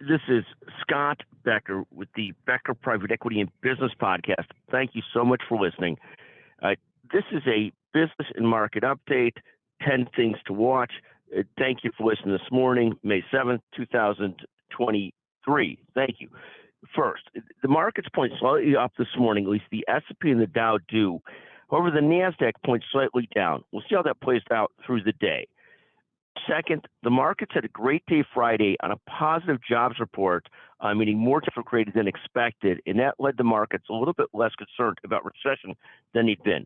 This is Scott Becker with the Becker Private Equity and Business Podcast. Thank you so much for listening. This is a business and market update, 10 things to watch. Thank you for listening this morning, May 7th, 2023. Thank you. First, the markets point slightly up this morning, at least the S&P and the Dow do. However, the NASDAQ points slightly down. We'll see how that plays out through the day. Second, the markets had a great day Friday on a positive jobs report, meaning more jobs were created than expected, and that led the markets a little bit less concerned about recession than they'd been.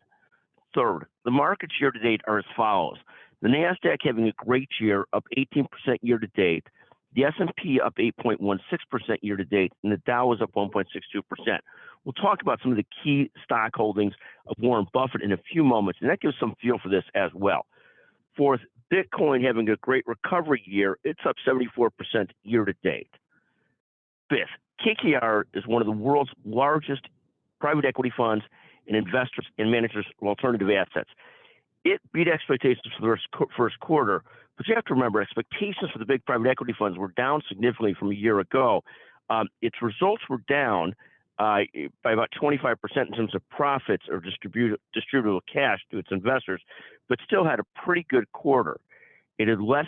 Third, the markets year to date are as follows. The NASDAQ having a great year, up 18% year to date. The S&P up 8.16% year to date, and the Dow was up 1.62%. We'll talk about some of the key stock holdings of Warren Buffett in a few moments, and that gives some feel for this as well. Fourth, Bitcoin having a great recovery year. It's up 74% year to date. Fifth, KKR is one of the world's largest private equity funds and investors and managers of alternative assets. It beat expectations for the first quarter, but you have to remember expectations for the big private equity funds were down significantly from a year ago. Its results were down by about 25% in terms of profits or distributable cash to its investors, but still had a pretty good quarter. It had less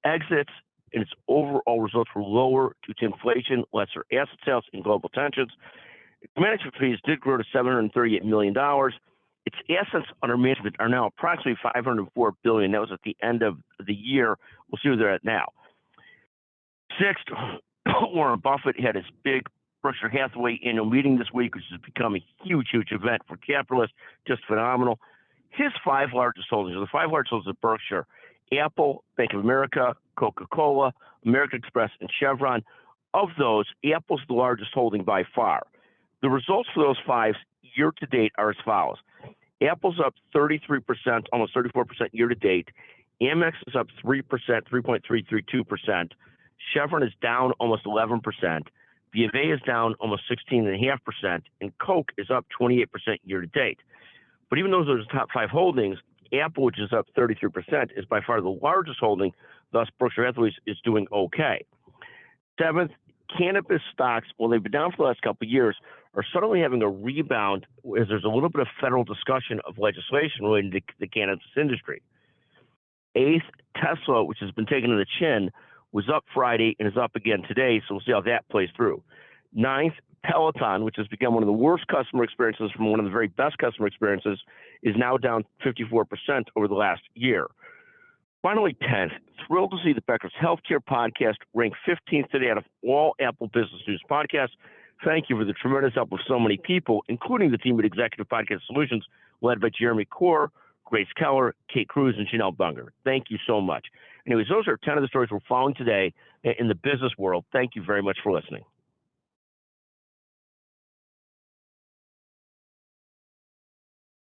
exits, and its overall results were lower due to inflation, lesser asset sales, and global tensions. Management fees did grow to $738 million. Its assets under management are now approximately $504 billion. That was at the end of the year. We'll see where they're at now. Sixth, Warren Buffett had his big Berkshire Hathaway annual meeting this week, which has become a huge event for capitalists, just phenomenal. His five largest holdings, or the five largest holdings of Berkshire, Apple, Bank of America, Coca-Cola, American Express, and Chevron. Of those, Apple's the largest holding by far. The results for those five year to date are as follows. Apple's up 33%, almost 34% year to date. Amex is up 3%, 3.332%. Chevron is down almost 11%. B of A is down almost 16.5%, and Coke is up 28% year to date. But even though those are the top five holdings, Apple, which is up 33%, is by far the largest holding. Thus, Berkshire Hathaway is doing okay. Seventh, cannabis stocks, well, they've been down for the last couple of years, are suddenly having a rebound as there's a little bit of federal discussion of legislation related to the cannabis industry. Eighth, Tesla, which has been taken to the chin, was up Friday and is up again today, so we'll see how that plays through. Ninth, Peloton, which has become one of the worst customer experiences from one of the very best customer experiences, is now down 54% over the last year. Finally, 10th, thrilled to see the Becker's Healthcare podcast ranked 15th today out of all Apple Business News podcasts. Thank you for the tremendous help of so many people, including the team at Executive Podcast Solutions, led by Jeremy Core, Grace Keller, Kate Cruz, and Janelle Bunger. Thank you so much. Anyways, those are 10 of the stories we're following today in the business world. Thank you very much for listening.